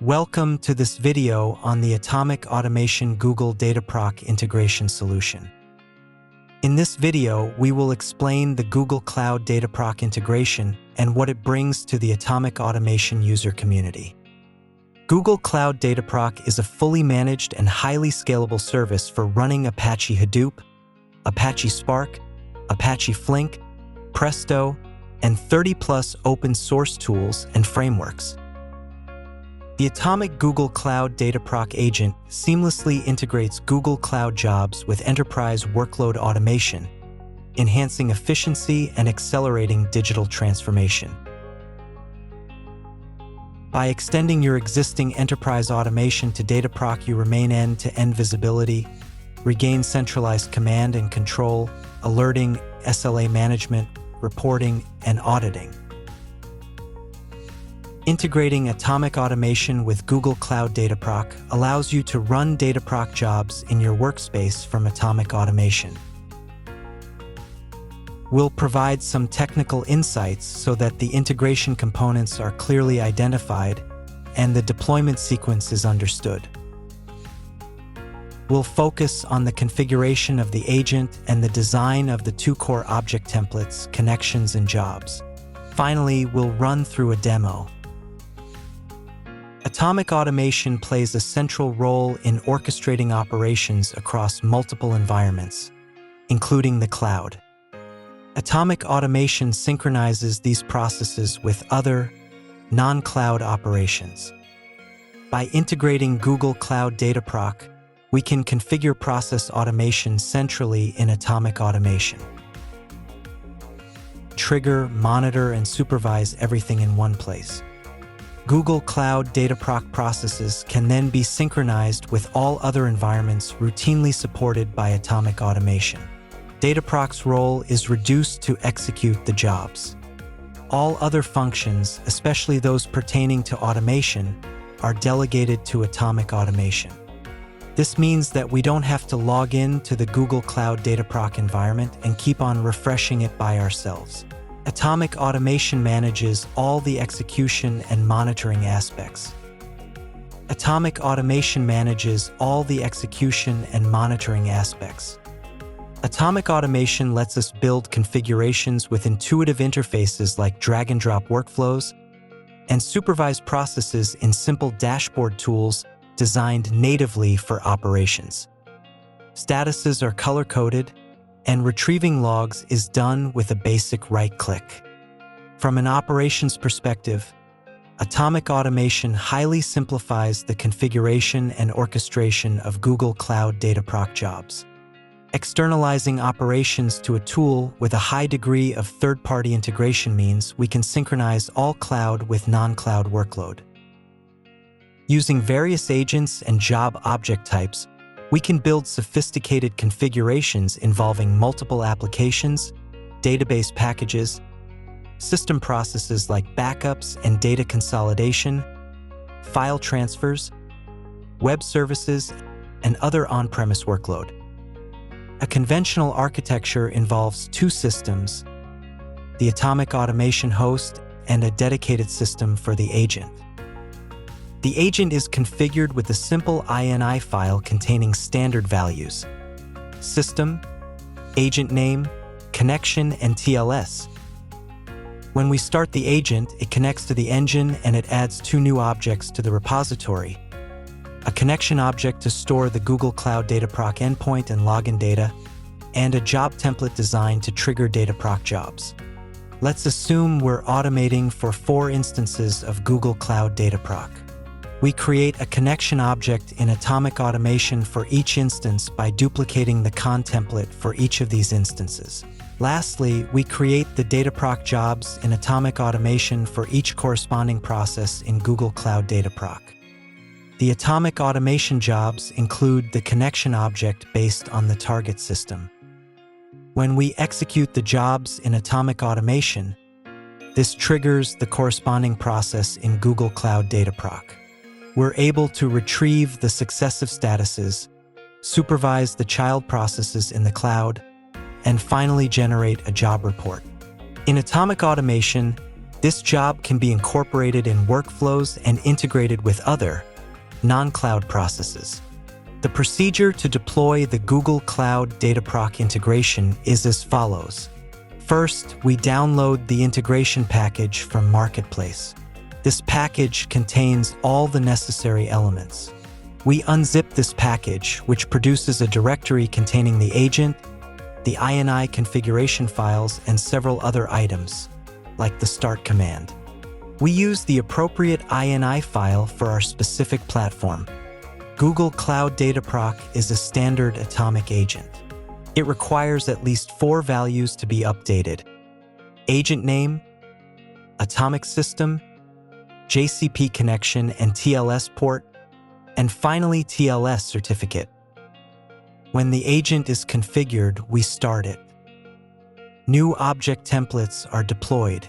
Welcome to this video on the Automic Automation Google Dataproc integration solution. In this video, we will explain the Google Cloud Dataproc integration and what it brings to the Automic Automation user community. Google Cloud Dataproc is a fully managed and highly scalable service for running Apache Hadoop, Apache Spark, Apache Flink, Presto, and 30+ open source tools and frameworks. The Automic Google Cloud Dataproc agent seamlessly integrates Google Cloud jobs with enterprise workload automation, enhancing efficiency and accelerating digital transformation. By extending your existing enterprise automation to Dataproc, you remain end-to-end visibility, regain centralized command and control, alerting, SLA management, reporting, and auditing. Integrating Automic Automation with Google Cloud Dataproc allows you to run Dataproc jobs in your workspace from Automic Automation. We'll provide some technical insights so that the integration components are clearly identified and the deployment sequence is understood. We'll focus on the configuration of the agent and the design of the two core object templates, connections, and jobs. Finally, we'll run through a demo. Automic Automation plays a central role in orchestrating operations across multiple environments, including the cloud. Automic Automation synchronizes these processes with other, non-cloud operations. By integrating Google Cloud Dataproc, we can configure process automation centrally in Automic Automation. Trigger, monitor, and supervise everything in one place. Google Cloud Dataproc processes can then be synchronized with all other environments routinely supported by Automic Automation. Dataproc's role is reduced to execute the jobs. All other functions, especially those pertaining to automation, are delegated to Automic Automation. This means that we don't have to log in to the Google Cloud Dataproc environment and keep on refreshing it by ourselves. Automic Automation manages all the execution and monitoring aspects. Automic Automation manages all the execution and monitoring aspects. Automic Automation lets us build configurations with intuitive interfaces like drag-and-drop workflows and supervise processes in simple dashboard tools designed natively for operations. Statuses are color-coded, and retrieving logs is done with a basic right-click. From an operations perspective, Automic Automation highly simplifies the configuration and orchestration of Google Cloud Dataproc jobs. Externalizing operations to a tool with a high degree of third-party integration means we can synchronize all cloud with non-cloud workload. Using various agents and job object types, we can build sophisticated configurations involving multiple applications, database packages, system processes like backups and data consolidation, file transfers, web services, and other on-premise workload. A conventional architecture involves two systems, the Automic Automation host and a dedicated system for the agent. The agent is configured with a simple INI file containing standard values: system, agent name, connection, and TLS. When we start the agent, it connects to the engine and it adds two new objects to the repository: a connection object to store the Google Cloud Dataproc endpoint and login data, and a job template designed to trigger Dataproc jobs. Let's assume we're automating for 4 instances of Google Cloud Dataproc. We create a connection object in Automic Automation for each instance by duplicating the con template for each of these instances. Lastly, we create the Dataproc jobs in Automic Automation for each corresponding process in Google Cloud Dataproc. The Automic Automation jobs include the connection object based on the target system. When we execute the jobs in Automic Automation, this triggers the corresponding process in Google Cloud Dataproc. We're able to retrieve the successive statuses, supervise the child processes in the cloud, and finally generate a job report. In Automic Automation, This job can be incorporated in workflows and integrated with other non-cloud processes. The procedure to deploy the Google Cloud Dataproc integration is as follows. First, we download the integration package from Marketplace. This package contains all the necessary elements. We unzip this package, which produces a directory containing the agent, the INI configuration files, and several other items, like the start command. We use the appropriate INI file for our specific platform. Google Cloud Dataproc is a standard Automic agent. It requires at least 4 values to be updated: agent name, Automic system, JCP connection and TLS port, and finally TLS certificate. When the agent is configured, we start it. New object templates are deployed.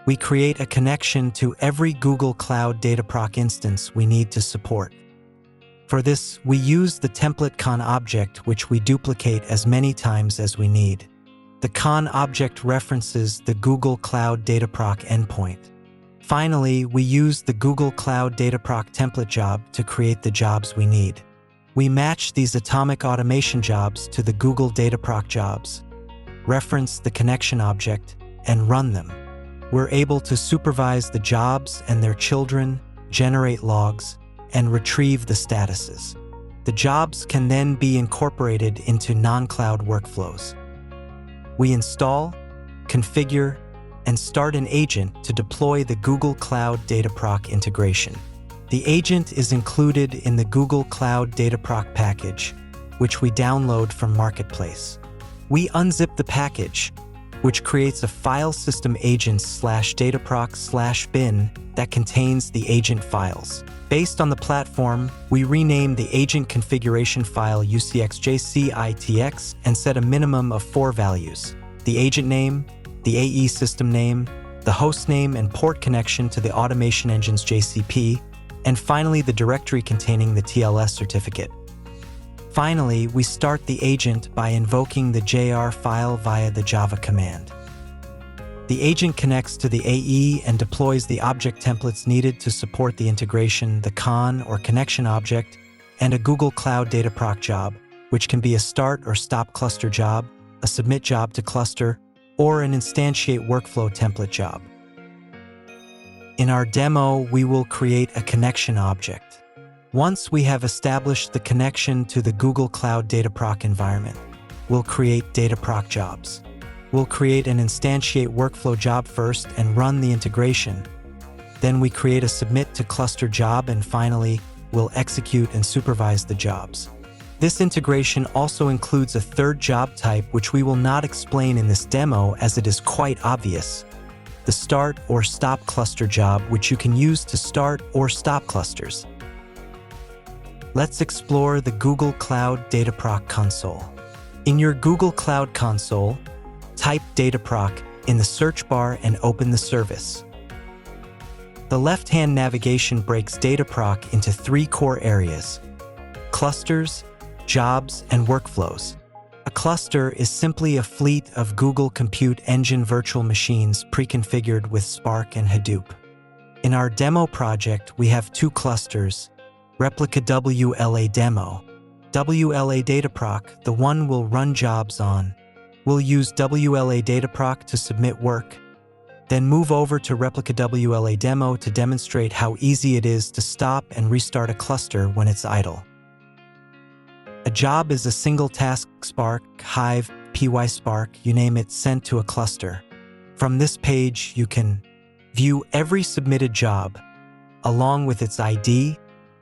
We create a connection to every Google Cloud Dataproc instance we need to support. For this, we use the template con object, which we duplicate as many times as we need. The con object references the Google Cloud Dataproc endpoint. Finally, we use the Google Cloud Dataproc template job to create the jobs we need. We match these Automic Automation jobs to the Google Dataproc jobs, reference the connection object, and run them. We're able to supervise the jobs and their children, generate logs, and retrieve the statuses. The jobs can then be incorporated into non-cloud workflows. We install, configure, and start an agent to deploy the Google Cloud Dataproc integration. The agent is included in the Google Cloud Dataproc package, which we download from Marketplace. We unzip the package, which creates a file system agents/dataproc/bin that contains the agent files. Based on the platform, we rename the agent configuration file UCXJCITX and set a minimum of 4 values: the agent name, the AE system name, the host name and port connection to the automation engine's JCP, and finally the directory containing the TLS certificate. Finally, we start the agent by invoking the JR file via the Java command. The agent connects to the AE and deploys the object templates needed to support the integration, the con or connection object, and a Google Cloud Dataproc job, which can be a start or stop cluster job, a submit job to cluster, or an instantiate workflow template job. In our demo, we will create a connection object. Once we have established the connection to the Google Cloud Dataproc environment, we'll create Dataproc jobs. We'll create an instantiate workflow job first and run the integration. Then we create a submit to cluster job, and finally, we'll execute and supervise the jobs. This integration also includes a third job type, which we will not explain in this demo as it is quite obvious: the start or stop cluster job, which you can use to start or stop clusters. Let's explore the Google Cloud Dataproc console. In your Google Cloud console, type Dataproc in the search bar and open the service. The left-hand navigation breaks Dataproc into 3 core areas: clusters, jobs, and workflows. A cluster is simply a fleet of Google Compute Engine virtual machines pre-configured with Spark and Hadoop. In our demo project, we have 2 clusters: Replica WLA Demo, WLA Dataproc, the one we'll run jobs on. We'll use WLA Dataproc to submit work, then move over to Replica WLA Demo to demonstrate how easy it is to stop and restart a cluster when it's idle. A job is a single task Spark, Hive, PySpark, you name it, sent to a cluster. From this page, you can view every submitted job, along with its ID,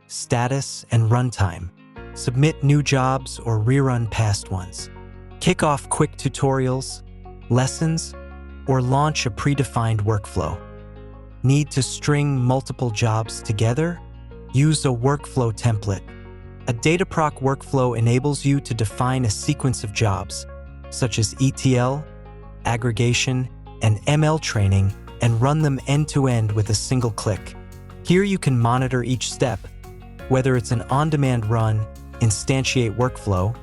status, and runtime, submit new jobs or rerun past ones, kick off quick tutorials, lessons, or launch a predefined workflow. Need to string multiple jobs together? Use a workflow template. A Dataproc workflow enables you to define a sequence of jobs, such as ETL, aggregation, and ML training, and run them end-to-end with a single click. Here you can monitor each step, whether it's an on-demand run, instantiate workflow,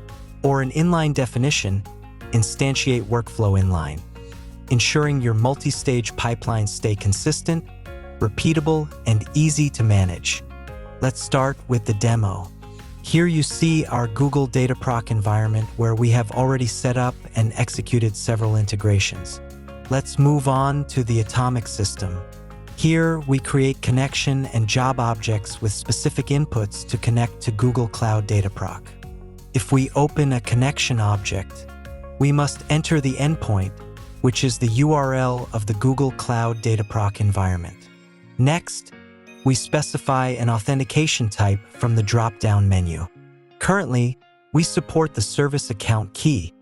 or an inline definition, instantiate workflow inline. ensuring your multi-stage pipelines stay consistent, repeatable, and easy to manage. Let's start with the demo. Here you see our Google Dataproc environment where we have already set up and executed several integrations. Let's move on to the Automic system. Here we create connection and job objects with specific inputs to connect to Google Cloud Dataproc. If we open a connection object, we must enter the endpoint, which is the URL of the Google Cloud Dataproc environment. Next, we specify an authentication type from the drop-down menu. Currently, we support the service account key,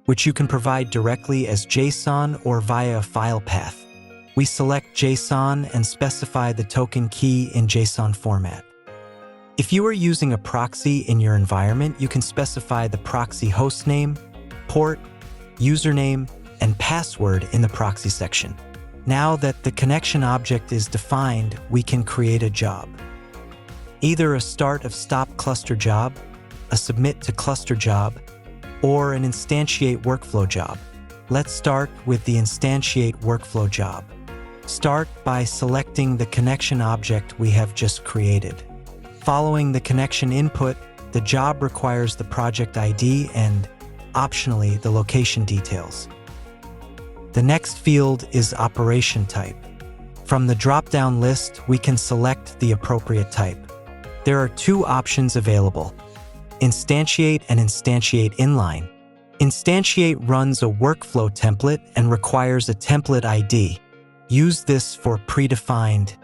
which you can provide directly as JSON or via a file path. We select JSON and specify the token key in JSON format. If you are using a proxy in your environment, you can specify the proxy hostname, port, username, and password in the proxy section. Now that the connection object is defined, we can create a job. Either a start of stop cluster job, a submit to cluster job, or an instantiate workflow job. Let's start with the instantiate workflow job. Start by selecting the connection object we have just created. Following the connection input, the job requires the project ID and, optionally, the location details. The next field is operation type. From the drop-down list, we can select the appropriate type. There are two options available: instantiate and instantiate inline. Instantiate runs a workflow template and requires a template ID. Use this for predefined,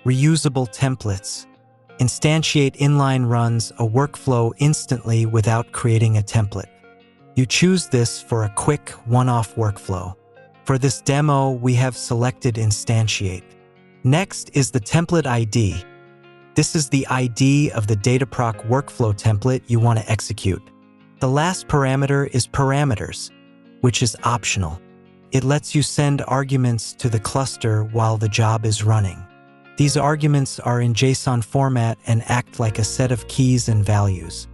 reusable templates. Instantiate inline runs a workflow instantly without creating a template. You choose this for a quick one-off workflow. For this demo, we have selected instantiate. Next is the template ID. This is the ID of the Dataproc workflow template you want to execute. The last parameter is parameters, which is optional. It lets you send arguments to the cluster while the job is running. These arguments are in JSON format and act like a set of keys and values.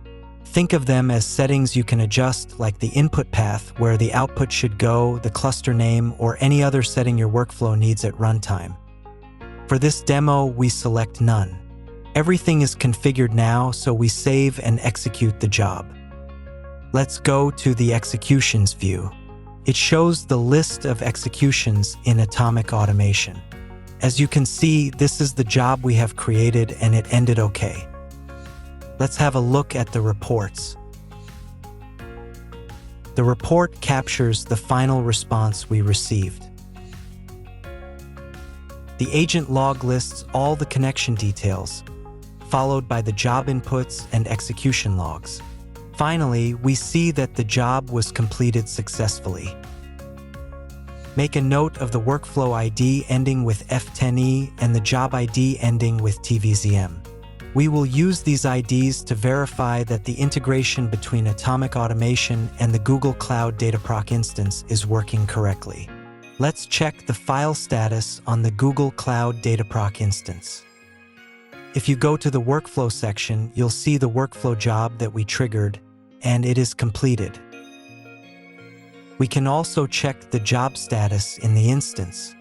Think of them as settings you can adjust, like the input path where the output should go, the cluster name, or any other setting your workflow needs at runtime. For this demo, we select none. Everything is configured now, so we save and execute the job. Let's go to the executions view. It shows the list of executions in Automic Automation. As you can see, this is the job we have created and it ended okay. Let's have a look at the reports. The report captures the final response we received. The agent log lists all the connection details, followed by the job inputs and execution logs. Finally, we see that the job was completed successfully. Make a note of the workflow ID ending with F10E and the job ID ending with TVZM. We will use these IDs to verify that the integration between Automic Automation and the Google Cloud Dataproc instance is working correctly. Let's check the file status on the Google Cloud Dataproc instance. If you go to the workflow section, you'll see the workflow job that we triggered, and it is completed. We can also check the job status in the instance.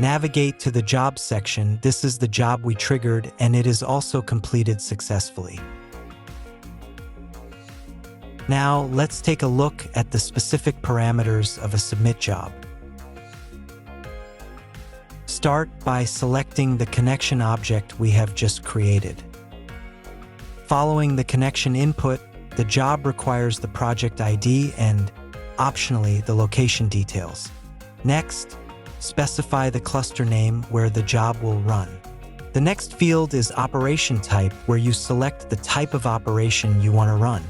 Navigate to the Jobs section. This is the job we triggered, and it is also completed successfully. Now, let's take a look at the specific parameters of a submit job. Start by selecting the connection object we have just created. Following the connection input, the job requires the project ID and, optionally, the location details. Next, specify the cluster name where the job will run. The next field is operation type, where you select the type of operation you want to run.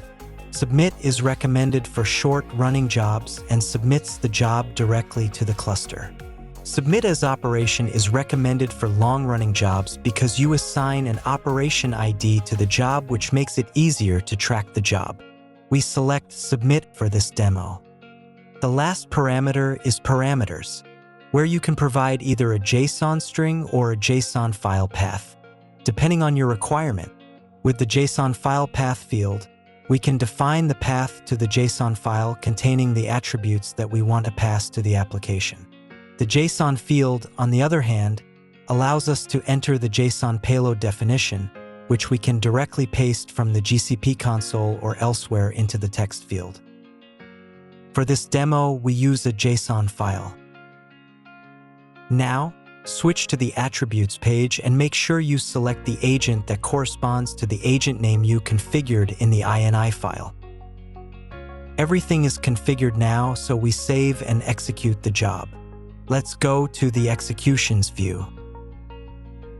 Submit is recommended for short running jobs and submits the job directly to the cluster. Submit as operation is recommended for long-running jobs because you assign an operation ID to the job, which makes it easier to track the job. We select Submit for this demo. The last parameter is parameters, where you can provide either a JSON string or a JSON file path, depending on your requirement. With the JSON file path field, we can define the path to the JSON file containing the attributes that we want to pass to the application. The JSON field, on the other hand, allows us to enter the JSON payload definition, which we can directly paste from the GCP console or elsewhere into the text field. For this demo, we use a JSON file. Now, switch to the Attributes page and make sure you select the agent that corresponds to the agent name you configured in the INI file. Everything is configured now, so we save and execute the job. Let's go to the Executions view.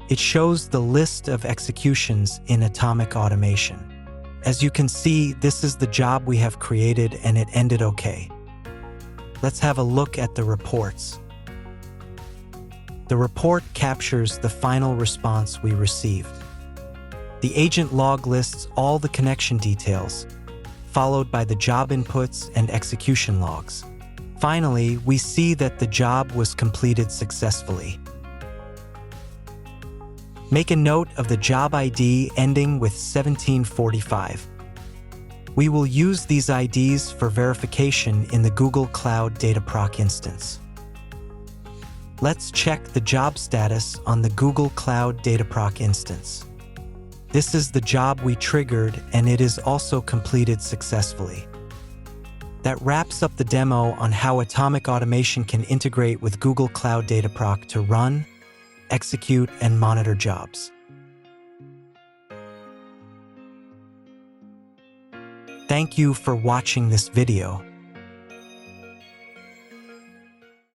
It shows the list of executions in Automic Automation. As you can see, this is the job we have created and it ended okay. Let's have a look at the reports. The report captures the final response we received. The agent log lists all the connection details, followed by the job inputs and execution logs. Finally, we see that the job was completed successfully. Make a note of the job ID ending with 1745. We will use these IDs for verification in the Google Cloud Dataproc instance. Let's check the job status on the Google Cloud Dataproc instance. This is the job we triggered, and it is also completed successfully. That wraps up the demo on how Automic Automation can integrate with Google Cloud Dataproc to run, execute, and monitor jobs. Thank you for watching this video.